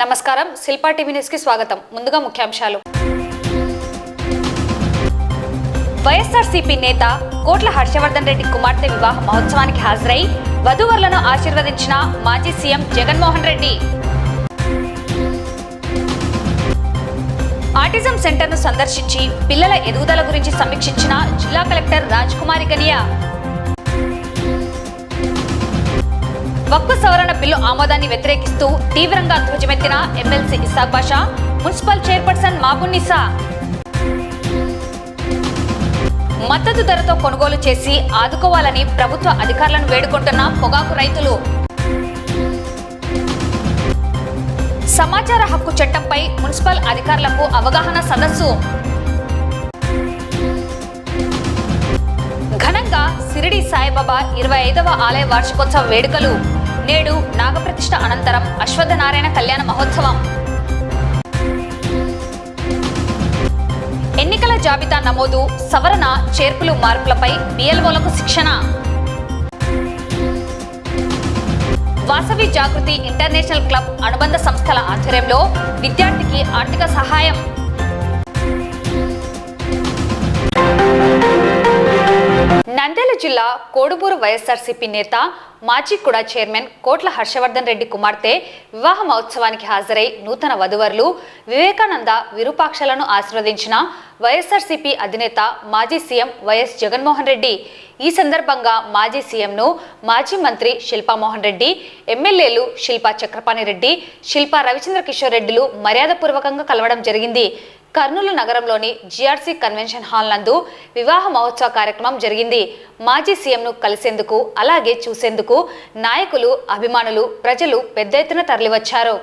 నమస్కారం, Shilpa TV news కి స్వాగతం. ముందుగా ముఖ్యాంశాలు. వైఎస్ఆర్సీపీ నేత కోట్ల హర్షవర్ధన్ రెడ్డి కుమార్తె వివాహ మహోత్సవానికి హాజరై వధూవరులను ఆశీర్వదించిన మాజీ సీఎం జగన్మోహన్ రెడ్డి. ఆటిజం సెంటర్ను సందర్శించి పిల్లల ఎదుగుదల గురించి సమీక్షించిన జిల్లా కలెక్టర్ రాజ్కుమారి గనియా. వక్ఫ్ సవరణ బిల్లు ఆమోదాన్ని వ్యతిరేకిస్తూ తీవ్రంగా ధ్వజమెత్తిన ఎమ్మెల్సీ ఇస్సాక్ బాషా, మున్సిపల్ చైర్పర్సన్ మాబున్నీసా. మద్దతు ధరతో కొనుగోలు చేసి ఆదుకోవాలని ప్రభుత్వ అధికారులను వేడుకుంటున్న పొగాకు రైతులు. సమాచార హక్కు చట్టంపై మున్సిపల్ అధికారులకు అవగాహన సదస్సు. ఘనంగా షిరిడి సాయిబాబా 25వ ఆలయ వార్షికోత్సవ వేడుకలు. నేడు నాగప్రతిష్ఠ అనంతరం అశ్వత్థనారాయణ కళ్యాణ మహోత్సవం. ఎన్నికల జాబితా నమోదు, సవరణ, చేర్పులు, మార్పులపై బిఎల్ఓలకు శిక్షణ. వాసవి జాగృతి ఇంటర్నేషనల్ క్లబ్ అనుబంధ సంస్థల ఆధ్వర్యంలో విద్యార్థికి ఆర్థిక సహాయం. నంద్యాల జిల్లా కోడుమూరు వైఎస్ఆర్సీపీ నేత మాజీ కుడా చైర్మన్ కోట్ల హర్షవర్ధన్ రెడ్డి కుమార్తె వివాహ మహోత్సవానికి హాజరై నూతన వధువరులు వివేకానంద విరూపాక్షలను ఆశీర్వదించిన వైఎస్ఆర్సీపీ అధినేత మాజీ సీఎం వైఎస్ జగన్మోహన్ రెడ్డి. ఈ సందర్భంగా మాజీ సీఎంను మాజీ మంత్రి శిల్పా మోహన్ రెడ్డి, ఎమ్మెల్యేలు శిల్పా చక్రపాణి రెడ్డి, శిల్పా రవిచంద్ర కిషోర్ రెడ్డిలు మర్యాదపూర్వకంగా కలవడం జరిగింది. కర్నూలు నగరంలోని జిఆర్సీ కన్వెన్షన్ హాల్ నందు వివాహ మహోత్సవ కార్యక్రమం జరిగింది. మాజీ సీఎంను కలిసేందుకు, అలాగే చూసేందుకు నాయకులు, అభిమానులు, ప్రజలు పెద్ద ఎత్తున తరలివచ్చారు.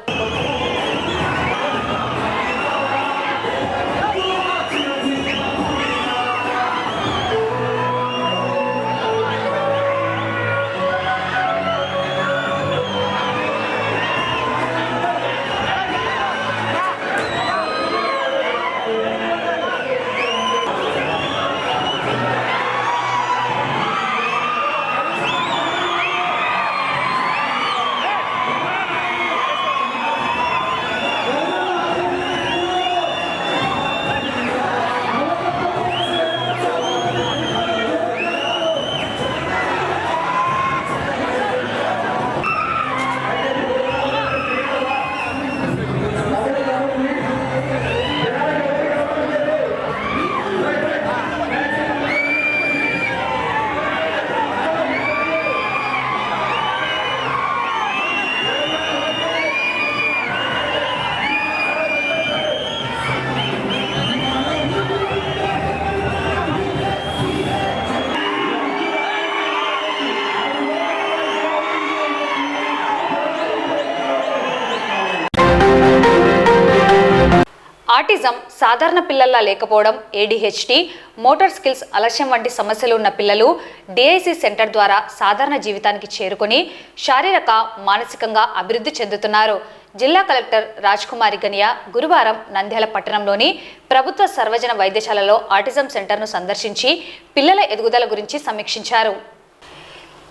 ఆటిజం సాధారణ పిల్లల్లా లేకపోవడం, ఏడీహెచ్డీ, మోటార్ స్కిల్స్ అలస్యం వంటి సమస్యలు ఉన్న పిల్లలు డిఐసి సెంటర్ ద్వారా సాధారణ జీవితానికి చేరుకొని శారీరక, మానసికంగా అభివృద్ధి చెందుతున్నారు. జిల్లా కలెక్టర్ రాజ్కుమారి గనియా గురువారం నంద్యాల పట్టణంలోని ప్రభుత్వ సర్వజన వైద్యశాలలో ఆటిజం సెంటర్ను సందర్శించి పిల్లల ఎదుగుదల గురించి సమీక్షించారు.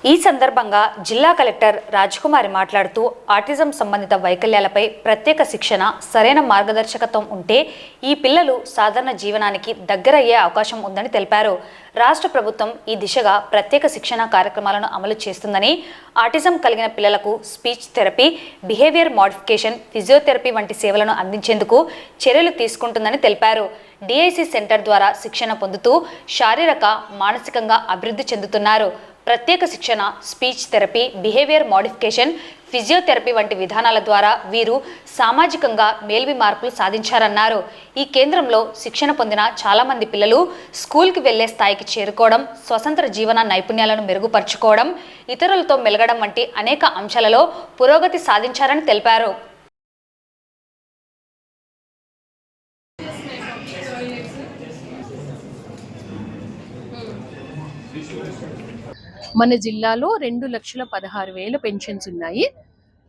ఈ సందర్భంగా జిల్లా కలెక్టర్ రాజ్కుమారి మాట్లాడుతూ ఆటిజం సంబంధిత వైకల్యాలపై ప్రత్యేక శిక్షణ, సరైన మార్గదర్శకత్వం ఉంటే ఈ పిల్లలు సాధారణ జీవనానికి దగ్గరయ్యే అవకాశం ఉందని తెలిపారు. రాష్ట్ర ప్రభుత్వం ఈ దిశగా ప్రత్యేక శిక్షణ కార్యక్రమాలను అమలు చేస్తుందని, ఆటిజం కలిగిన పిల్లలకు speech therapy, behaviour modification, physiotherapy వంటి సేవలను అందించేందుకు చర్యలు తీసుకుంటుందని తెలిపారు. డిఐసి సెంటర్ ద్వారా శిక్షణ పొందుతూ శారీరక, మానసికంగా అభివృద్ధి చెందుతున్నారు. ప్రత్యేక శిక్షణ, speech therapy, behaviour modification, physiotherapy వంటి విధానాల ద్వారా వీరు సామాజికంగా మేల్వి మార్పులు సాధించారన్నారు. ఈ కేంద్రంలో శిక్షణ పొందిన చాలామంది పిల్లలు స్కూల్కి వెళ్లే స్థాయికి చేరుకోవడం, స్వతంత్ర జీవన నైపుణ్యాలను మెరుగుపరుచుకోవడం, ఇతరులతో మెలగడం వంటి అనేక అంశాలలో పురోగతి సాధించారని తెలిపారు. మన జిల్లాలో 2,16,000 పెన్షన్స్ ఉన్నాయి.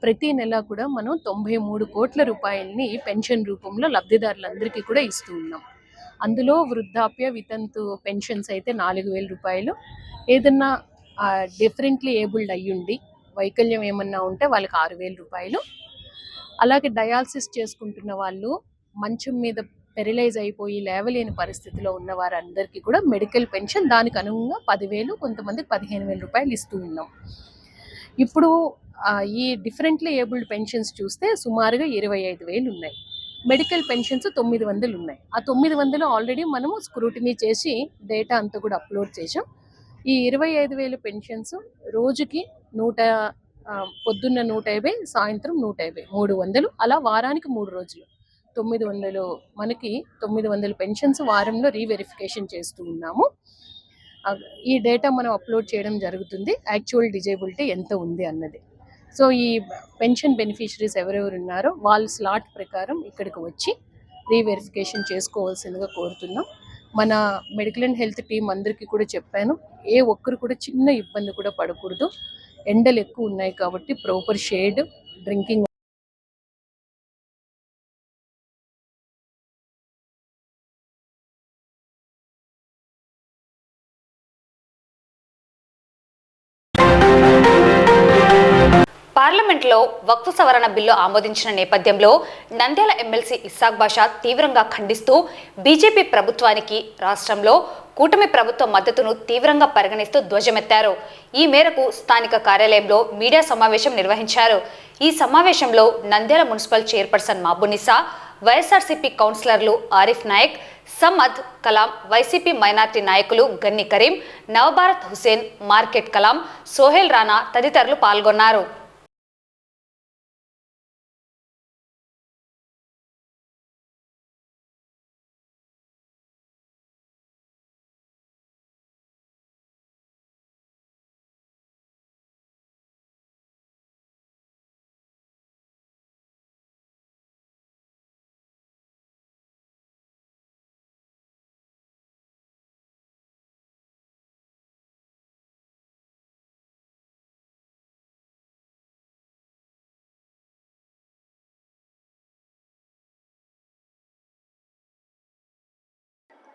ప్రతి నెల కూడా మనం 93 కోట్ల రూపాయలని పెన్షన్ రూపంలో లబ్ధిదారులందరికీ కూడా ఇస్తూ ఉన్నాం. అందులో వృద్ధాప్య, వితంతు పెన్షన్స్ అయితే 4,000 రూపాయలు. ఏదన్నా డిఫరెంట్లీ ఏబుల్డ్ అయ్యుండి వైకల్యం ఏమన్నా ఉంటే వాళ్ళకి 6,000 రూపాయలు. అలాగే డయాలసిస్ చేసుకుంటున్న వాళ్ళు, మంచం మీద పెరలైజ్ అయిపోయి లేవలేని పరిస్థితిలో ఉన్న వారందరికీ కూడా మెడికల్ పెన్షన్ దానికి అనుగుణంగా 10,000, కొంతమందికి 15,000 రూపాయలు ఇస్తూ ఉన్నాం. ఇప్పుడు ఈ డిఫరెంట్లీ ఏబుల్డ్ పెన్షన్స్ చూస్తే సుమారుగా 25,000 ఉన్నాయి. మెడికల్ పెన్షన్స్ 900 ఉన్నాయి. ఆ 900 ఆల్రెడీ మనము స్క్రూటినీ చేసి డేటా అంతా కూడా అప్లోడ్ చేసాం. ఈ 25,000 పెన్షన్స్ రోజుకి పొద్దున్న 150, సాయంత్రం 150, 300, అలా వారానికి 3 రోజులు 900. మనకి 900 పెన్షన్స్ వారంలో రీవెరిఫికేషన్ చేస్తూ ఉన్నాము. ఈ డేటా మనం అప్లోడ్ చేయడం జరుగుతుంది, యాక్చువల్ డిజేబిలిటీ ఎంత ఉంది అన్నది. సో ఈ పెన్షన్ బెనిఫిషరీస్ ఎవరెవరు ఉన్నారో వాళ్ళ స్లాట్ ప్రకారం ఇక్కడికి వచ్చి రీవెరిఫికేషన్ చేసుకోవాల్సిందిగా కోరుతున్నాం. మన మెడికల్ అండ్ హెల్త్ టీం అందరికీ కూడా చెప్పాను, ఏ ఒక్కరు కూడా చిన్న ఇబ్బంది కూడా పడకూడదు. ఎండలు ఎక్కువ ఉన్నాయి కాబట్టి ప్రాపర్ షేడ్, డ్రింకింగ్ పార్లమెంట్లో వక్ఫ్ సవరణ బిల్లు ఆమోదించిన నేపథ్యంలో నంద్యాల ఎమ్మెల్సీ ఇస్సాక్ బాషా తీవ్రంగా ఖండిస్తూ బీజేపీ ప్రభుత్వానికి రాష్ట్రంలో కూటమి ప్రభుత్వ మద్దతును తీవ్రంగా పరిగణిస్తూ ధ్వజమెత్తారు. ఈ మేరకు స్థానిక కార్యాలయంలో మీడియా సమావేశం నిర్వహించారు. ఈ సమావేశంలో నంద్యాల మున్సిపల్ చైర్పర్సన్ మహబూనిసా, వైఎస్ఆర్సీపీ కౌన్సిలర్లు ఆరిఫ్ నాయక్, సమ్మద్ కలాం, వైసీపీ మైనార్టీ నాయకులు గన్ని కరీం, నవభారత్ హుసేన్, మార్కెట్ కలాం, సోహెల్ రాణా తదితరులు పాల్గొన్నారు.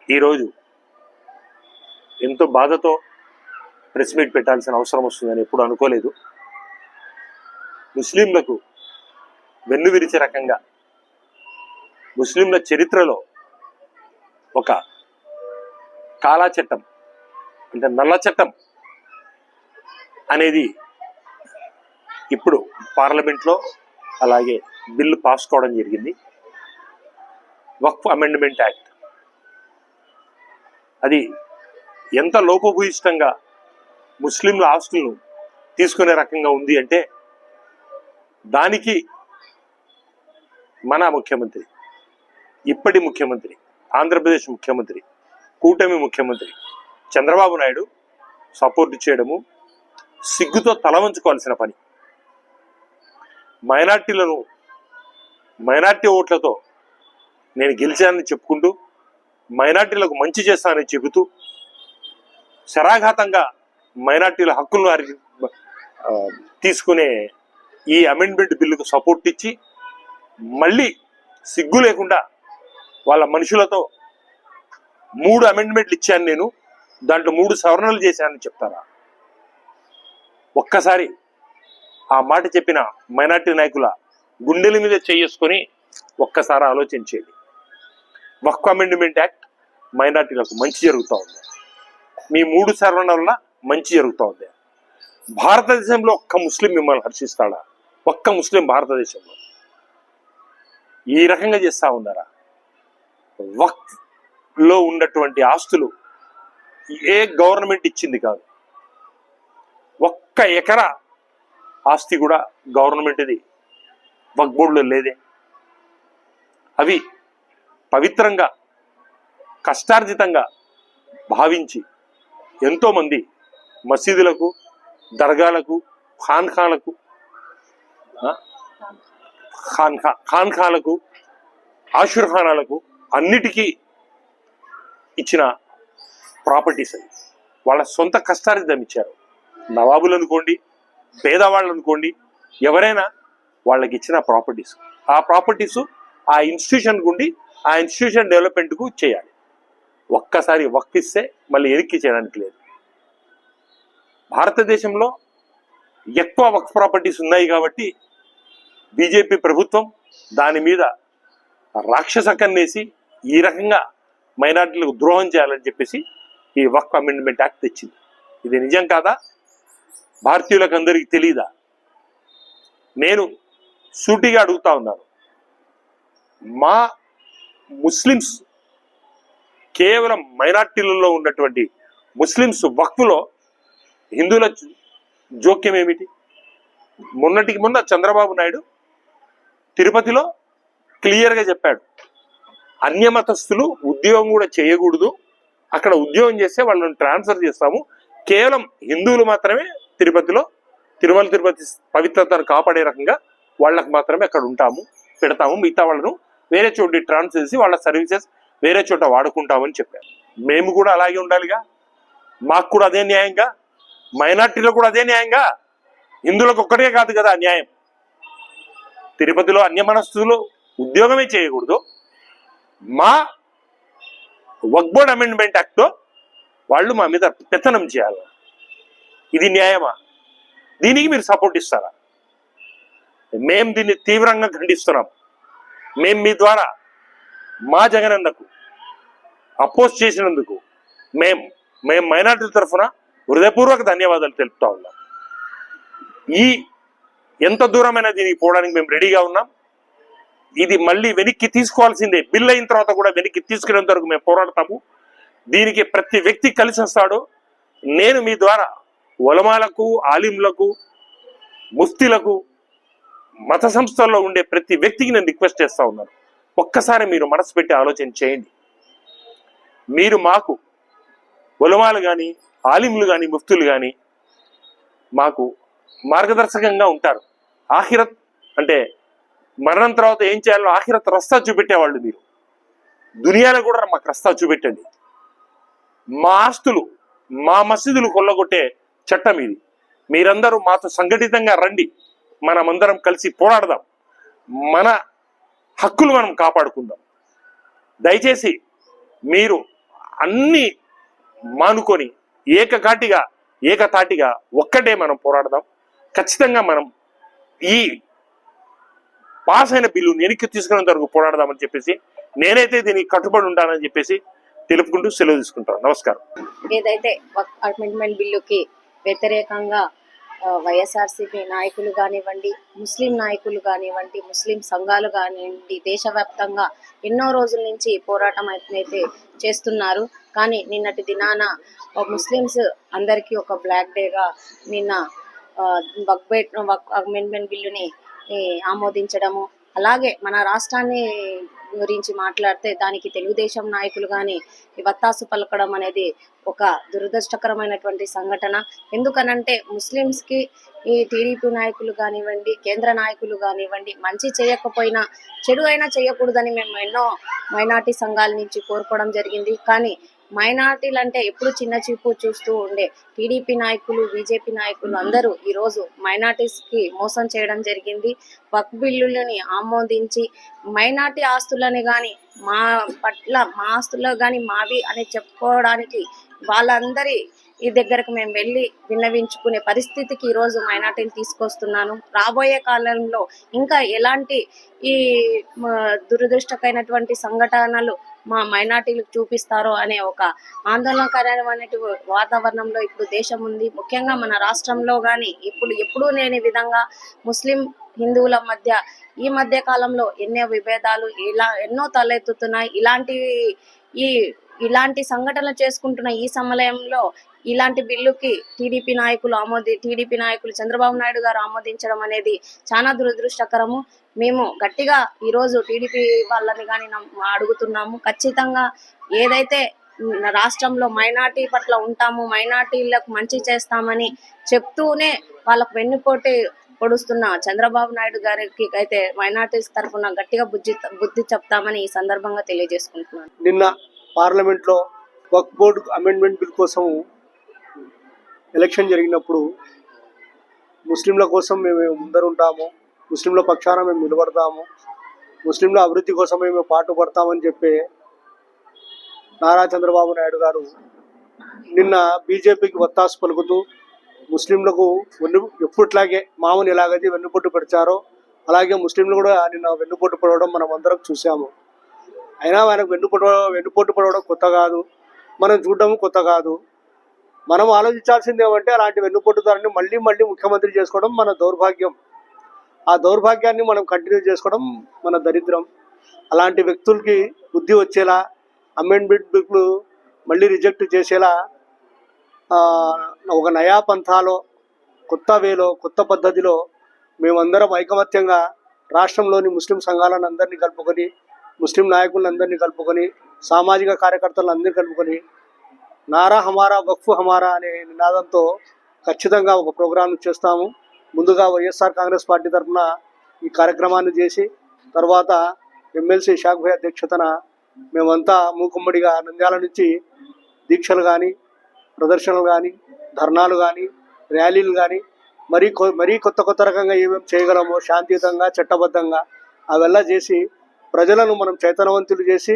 ఈరోజు ఎంతో బాధతో ప్రెస్ మీట్ పెట్టాల్సిన అవసరం వస్తుందని ఎప్పుడు అనుకోలేదు. ముస్లింలకు వెన్నువిరిచే రకంగా ముస్లింల చరిత్రలో ఒక కాలా చట్టం అంటే నల్ల చట్టం అనేది ఇప్పుడు పార్లమెంట్లో అలాగే బిల్లు పాస్ కావడం జరిగింది. వక్ఫ్ అమెండ్మెంట్ యాక్ట్. అది ఎంత లోపభూయిష్టంగా ముస్లింల ఆస్తులను తీసుకునే రకంగా ఉంది అంటే దానికి మన ముఖ్యమంత్రి, ఇప్పటి ముఖ్యమంత్రి, ఆంధ్రప్రదేశ్ ముఖ్యమంత్రి, కూటమి ముఖ్యమంత్రి చంద్రబాబు నాయుడు సపోర్ట్ చేయడము సిగ్గుతో తల వంచుకోవాల్సిన పని. మైనార్టీ ఓట్లతో నేను గెలిచానని చెప్పుకుంటూ, మైనార్టీలకు మంచి చేస్తానని చెబుతూ శరాఘాతంగా మైనార్టీల హక్కులను తీసుకునే ఈ అమెండ్మెంట్ బిల్లుకు సపోర్ట్ ఇచ్చి మళ్ళీ సిగ్గు లేకుండా వాళ్ళ మనుషులతో 3 అమెండ్మెంట్లు ఇచ్చాను నేను, దాంట్లో 3 సవరణలు చేశానని చెప్తారా? ఒక్కసారి ఆ మాట చెప్పిన మైనార్టీ నాయకుల గుండెల మీద చేసుకొని ఒక్కసారి ఆలోచించేది. వక్ఫ్ అమెండ్మెంట్ యాక్ట్ మైనార్టీలకు మంచి జరుగుతూ ఉంది. మీ 3 సవరణ వల్ల మంచి జరుగుతూ ఉంది. భారతదేశంలో ఒక్క ముస్లిం మిమ్మల్ని హర్షిస్తాడా? ఒక్క ముస్లిం భారతదేశంలో ఈ రకంగా చేస్తా ఉన్నారా? వక్ఫ్ లో ఉన్నటువంటి ఆస్తులు ఏ గవర్నమెంట్ ఇచ్చింది కాదు. ఒక్క ఎకరా ఆస్తి కూడా గవర్నమెంట్ది వక్ఫ్ బోర్డులో లేదే. అవి పవిత్రంగా కష్టార్జితంగా భావించి ఎంతోమంది మసీదులకు, దర్గాలకు, ఖాన్ఖాలకు, ఆషుర్ఖానాలకు అన్నిటికీ ఇచ్చిన ప్రాపర్టీస్ అవి. వాళ్ళ సొంత కష్టార్జితం ఇచ్చారు. నవాబులు అనుకోండి, పేదవాళ్ళు అనుకోండి, ఎవరైనా వాళ్ళకి ఇచ్చిన ప్రాపర్టీస్. ఆ ప్రాపర్టీస్ ఆ ఇన్స్టిట్యూషన్ గుండి ఆ ఇన్స్టిట్యూషన్ డెవలప్మెంట్కు చేయాలి. ఒక్కసారి వక్ఫ్ ఇస్తే మళ్ళీ ఎరిక్కి చేయడానికి లేదు. భారతదేశంలో ఎక్కువ వక్ఫ్ ప్రాపర్టీస్ ఉన్నాయి కాబట్టి బీజేపీ ప్రభుత్వం దాని మీద రాక్షస కన్నేసి ఈ రకంగా మైనార్టీలకు ద్రోహం చేయాలని చెప్పేసి ఈ వక్ఫ్ అమెండ్మెంట్ యాక్ట్ తెచ్చింది. ఇది నిజం కాదా? భారతీయులకు అందరికీ తెలీదా? నేను సూటిగా అడుగుతా ఉన్నాను. మా ముస్లిమ్స్ కేవలం మైనార్టీలలో ఉన్నటువంటి ముస్లిమ్స్ వక్ఫ్లో హిందువుల జోక్యం ఏమిటి? మొన్నటికి మొన్న చంద్రబాబు నాయుడు తిరుపతిలో క్లియర్గా చెప్పాడు, అన్యమతస్థులు ఉద్యోగం కూడా చేయకూడదు, అక్కడ ఉద్యోగం చేస్తే వాళ్ళని ట్రాన్స్ఫర్ చేస్తాము, కేవలం హిందువులు మాత్రమే తిరుపతిలో తిరుపతి పవిత్రతను కాపాడే రకంగా వాళ్ళకు మాత్రమే అక్కడ ఉంటాము, పెడతాము, మిగతా వాళ్ళను వేరే చోటు ట్రాన్స్ఫర్ చేసి వాళ్ళ సర్వీసెస్ వేరే చోట వాడుకుంటామని చెప్పారు. మేము కూడా అలాగే ఉండాలిగా, మాకు కూడా అదే న్యాయంగా, మైనార్టీలకు కూడా అదే న్యాయంగా, హిందువులకు ఒక్కటే కాదు కదా న్యాయం. తిరుపతిలో అన్యమనస్సులు ఉద్యోగమే చేయకూడదు, మా వక్ఫ్ బోర్డ్ అమెండ్మెంట్ యాక్ట్తో వాళ్ళు మా మీద పెత్తనం చేయాలి. ఇది న్యాయమా? దీనికి మీరు సపోర్ట్ ఇస్తారా? మేము దీన్ని తీవ్రంగా ఖండిస్తున్నాం. మేము మీ ద్వారా మా జగనన్నకు అపోజ్ చేసినందుకు మేము మైనార్టీల తరఫున హృదయపూర్వక ధన్యవాదాలు తెలుపుతా ఉన్నాం. ఈ ఎంత దూరమైనా దీనికి పోవడానికి మేము రెడీగా ఉన్నాం. ఇది మళ్ళీ వెనక్కి తీసుకోవాల్సిందే. బిల్ అయిన తర్వాత కూడా వెనక్కి తీసుకునేంత వరకు మేము పోరాడతాము. దీనికి ప్రతి వ్యక్తి కలిసి వస్తాడు. నేను మీ ద్వారా ఉలమాలకు, ఆలింలకు, ముఫ్తీలకు, మత సంస్థల్లో ఉండే ప్రతి వ్యక్తికి నేను రిక్వెస్ట్ చేస్తా ఉన్నాను, ఒక్కసారి మీరు మనసు పెట్టి ఆలోచన చేయండి. మీరు మాకు ఉలమాలు కానీ, ఆలింలు కానీ, ముఫ్తులు కానీ మాకు మార్గదర్శకంగా ఉంటారు. ఆఖిరత్ అంటే మరణం తర్వాత ఏం చేయాలో ఆఖిరత్ రస్తా చూపెట్టేవాళ్ళు మీరు. దునియాలో కూడా మాకు రస్తా చూపెట్టండి. మా ఆస్తులు, మా మసీదులు కొల్లగొట్టే చట్టం ఇది. మీరందరూ మాతో సంఘటితంగా రండి, మనమందరం కలిసి పోరాడదాం, మన హక్కులు మనం కాపాడుకుందాం. దయచేసి మీరు అన్ని మానుకొని ఏకతాటిగా ఒక్కటే మనం పోరాడదాం. ఖచ్చితంగా మనం ఈ పాస్ అయిన బిల్లు వెనక్కి తీసుకునేంత వరకు పోరాడదామని చెప్పేసి నేనైతే దీనికి కట్టుబడి ఉంటానని చెప్పేసి తెలుపుకుంటూ సెలవు తీసుకుంటాను. నమస్కారం. ఏదైతే వక్ఫ్ అమెండ్మెంట్ బిల్లుకి వ్యతిరేకంగా వైఎస్ఆర్సీపీ నాయకులు కానివ్వండి, ముస్లిం నాయకులు కానివ్వండి, ముస్లిం సంఘాలు కానివ్వండి, దేశవ్యాప్తంగా ఎన్నో రోజుల నుంచి పోరాటం అయితే చేస్తున్నారు. కానీ నిన్నటి దినాన ముస్లిమ్స్ అందరికీ ఒక బ్లాక్ డేగా నిన్న వక్ఫ్ అమెండ్మెంట్ బిల్లుని ఆమోదించడము, అలాగే మన రాష్ట్రాన్ని గురించి మాట్లాడితే దానికి తెలుగుదేశం నాయకులు కానీ వత్తాసు పలకడం అనేది ఒక దురదృష్టకరమైనటువంటి సంఘటన. ఎందుకనంటే ముస్లిమ్స్కి ఈ టీడీపీ నాయకులు కానివ్వండి, కేంద్ర నాయకులు కానివ్వండి, మంచి చేయకపోయినా చెడు అయినా చేయకూడదని మేము ఎన్నో మైనార్టీ సంఘాల నుంచి కోరుకోవడం జరిగింది. కానీ మైనార్టీలు అంటే ఎప్పుడు చిన్న చూపు చూస్తూ ఉండే టీడీపీ నాయకులు, బీజేపీ నాయకులు అందరూ ఈరోజు మైనార్టీస్కి మోసం చేయడం జరిగింది. వక్ఫ్ బిల్లులని ఆమోదించి మైనార్టీ ఆస్తులని కానీ మా ఆస్తుల్లో కానీ మావి అని చెప్పుకోవడానికి వాళ్ళందరి ఈ దగ్గరకు మేము వెళ్ళి విన్నవించుకునే పరిస్థితికి ఈరోజు మైనార్టీలు తీసుకొస్తున్నాను. రాబోయే కాలంలో ఇంకా ఎలాంటి ఈ దురదృష్టకరమైనటువంటి సంఘటనలు మా మైనార్టీలకు చూపిస్తారో అనే ఒక ఆందోళనకరమైన వాతావరణంలో ఇప్పుడు దేశం ఉంది. ముఖ్యంగా మన రాష్ట్రంలో కానీ ఎప్పుడూ లేని విధంగా ముస్లిం హిందువుల మధ్య ఈ మధ్య కాలంలో ఎన్నో విభేదాలు ఎన్నో తలెత్తుతున్నాయి. ఇలాంటి సంఘటనలు చేసుకుంటున్న ఈ సమయంలో ఇలాంటి బిల్లుకి టీడీపీ నాయకులు చంద్రబాబు నాయుడు గారు ఆమోదించడం అనేది చాలా దురదృష్టకరము. మేము గట్టిగా ఈరోజు టీడీపీ వాళ్ళని కానీ అడుగుతున్నాము, ఖచ్చితంగా ఏదైతే రాష్ట్రంలో మైనార్టీ పట్ల ఉంటాము, మైనార్టీలకు మంచి చేస్తామని చెప్తూనే వాళ్ళకు వెన్నుపోటు పొడుస్తున్న చంద్రబాబు నాయుడు గారికి అయితే మైనార్టీస్ తరఫున గట్టిగా బుద్ధి చెప్తామని ఈ సందర్భంగా తెలియజేసుకుంటున్నాను. నిన్న పార్లమెంట్లో వక్ఫ్ బోర్డు అమెండ్మెంట్ బిల్ కోసం ఎలక్షన్ జరిగినప్పుడు ముస్లింల కోసం మేము ముందరుంటాము, ముస్లింల పక్షాన మేము నిలబడతాము, ముస్లింల అభివృద్ధి కోసం మేము పాటుపడతామని చెప్పి నారా చంద్రబాబు నాయుడు గారు నిన్న బీజేపీకి వత్తాసు పలుకుతూ ముస్లింలకు ఎప్పట్లాగే మామూలు ఎలాగైతే వెన్నుపోటు పెడతారో అలాగే ముస్లింలు కూడా నిన్న వెన్నుపోటు పడవడం మనం అందరం చూసాము. అయినా ఆయనకు వెన్నుపోటు పడవడం కొత్త కాదు, మనం చూడడం కొత్త కాదు. మనం ఆలోచించాల్సింది ఏమంటే అలాంటి వెన్నుపోటుదారుని మళ్ళీ మళ్ళీ ముఖ్యమంత్రి చేసుకోవడం మన దౌర్భాగ్యం. ఆ దౌర్భాగ్యాన్ని మనం కంటిన్యూ చేసుకోవడం మన దరిద్రం. అలాంటి వ్యక్తులకి బుద్ధి వచ్చేలా, అమెండ్మెంట్ బిల్లు మళ్ళీ రిజెక్ట్ చేసేలా ఒక నయా పంథాలో, కొత్త వేలో, కొత్త పద్ధతిలో మేమందరం ఐకమత్యంగా రాష్ట్రంలోని ముస్లిం సంఘాలను అందరినీ కలుపుకొని, ముస్లిం నాయకులందరినీ కలుపుకొని, సామాజిక కార్యకర్తలందరినీ కలుపుకొని నారా హమారా వక్ఫ్ హమారా అనే నినాదంతో ఖచ్చితంగా ఒక ప్రోగ్రాం చేస్తాము. ముందుగా వైఎస్ఆర్ కాంగ్రెస్ పార్టీ తరఫున ఈ కార్యక్రమాన్ని చేసి తర్వాత ఎమ్మెల్సీ షాక్ భాయ్ అధ్యక్షతన మేమంతా మూకుమ్మడిగా నంద్యాల నుంచి దీక్షలు కానీ, ప్రదర్శనలు కానీ, ధర్నాలు కానీ, ర్యాలీలు కానీ మరీ కొత్త రకంగా ఏమేమి చేయగలమో శాంతియుతంగా, చట్టబద్ధంగా అవెల్లా చేసి ప్రజలను మనం చైతన్యవంతులు చేసి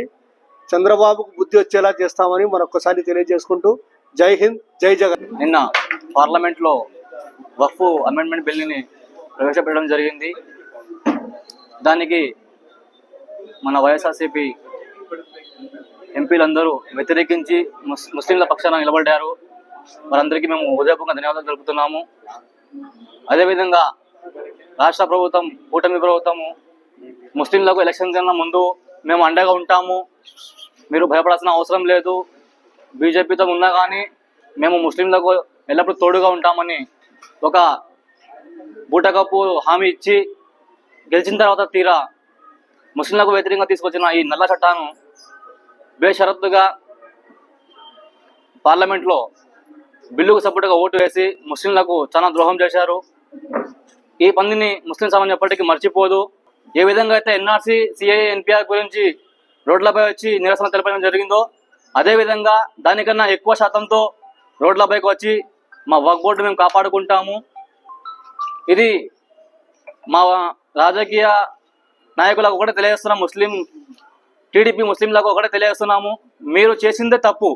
చంద్రబాబుకు బుద్ధి వచ్చేలా చేస్తామని మరొకసారి తెలియజేసుకుంటూ జై హింద్, జై జగన్. నిన్న పార్లమెంట్లో వక్ఫ్ అమెండ్మెంట్ బిల్లుని ప్రవేశపెట్టడం జరిగింది. దానికి మన వైఎస్ఆర్సీపీ ఎంపీలందరూ వ్యతిరేకించి ముస్లింల పక్షాన నిలబడ్డారు. వారందరికీ మేము హృదయపూర్వక ధన్యవాదాలు తెలుపుతున్నాము. అదేవిధంగా రాష్ట్ర ప్రభుత్వం, కూటమి ప్రభుత్వము ముస్లింలకు ఎలక్షన్ కన్నా ముందు మేము అండగా ఉంటాము, మీరు భయపడాల్సిన అవసరం లేదు, బీజేపీతో ఉన్నా కానీ మేము ముస్లింలకు ఎల్లప్పుడూ తోడుగా ఉంటామని ఒక బూటకప్పు హామీ ఇచ్చి గెలిచిన తర్వాత తీరా ముస్లింలకు వ్యతిరేకంగా తీసుకొచ్చిన ఈ నల్ల చట్టాన్ని బేషరతుగా పార్లమెంట్లో బిల్లుకు సపోర్టుగా ఓటు వేసి ముస్లింలకు చాలా ద్రోహం చేశారు. ఈ పనిని ముస్లిం సమాజం ఎప్పటికీ మర్చిపోదు. ఏ విధంగా అయితే ఎన్ఆర్సీ, సిఐఏ, ఎన్పిఆర్ గురించి రోడ్లపై వచ్చి నిరసన తెలపడం జరిగిందో అదేవిధంగా దానికన్నా ఎక్కువ శాతంతో రోడ్లపైకి వచ్చి మా వక్ఫ్ బోర్డు మేము కాపాడుకుంటాము. ఇది మా రాజకీయ నాయకులకు ఒకటే తెలియజేస్తున్నాం, టీడీపీ ముస్లింలకు ఒకటే తెలియజేస్తున్నాము, మీరు చేసిందే తప్పు.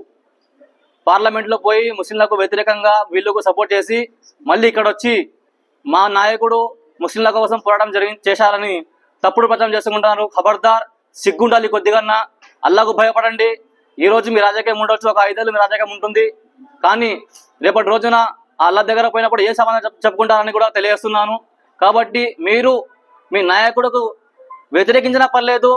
పార్లమెంట్లో పోయి ముస్లింలకు వ్యతిరేకంగా వీళ్ళకు సపోర్ట్ చేసి మళ్ళీ ఇక్కడ వచ్చి మా నాయకుడు ముస్లింల కోసం పోరాటం చేశారని తప్పుడు ప్రచారం చేసుకుంటున్నారు. ఖబర్దార్, సిగ్గుండాలి కొద్దిగా, అల్లాకు భయపడండి. ఈ రోజు మీ రాజకీయం ఉండొచ్చు, ఒక 5 ఏళ్ళు మీ రాజకీయం ఉంటుంది, కానీ రేపటి రోజున అల్లా దగ్గర పోయినప్పుడు ఏ సమాధానం చెప్పుకుంటారని కూడా తెలియజేస్తున్నాను. కాబట్టి మీరు మీ నాయకుడికి వ్యతిరేకించినా పర్లేదు,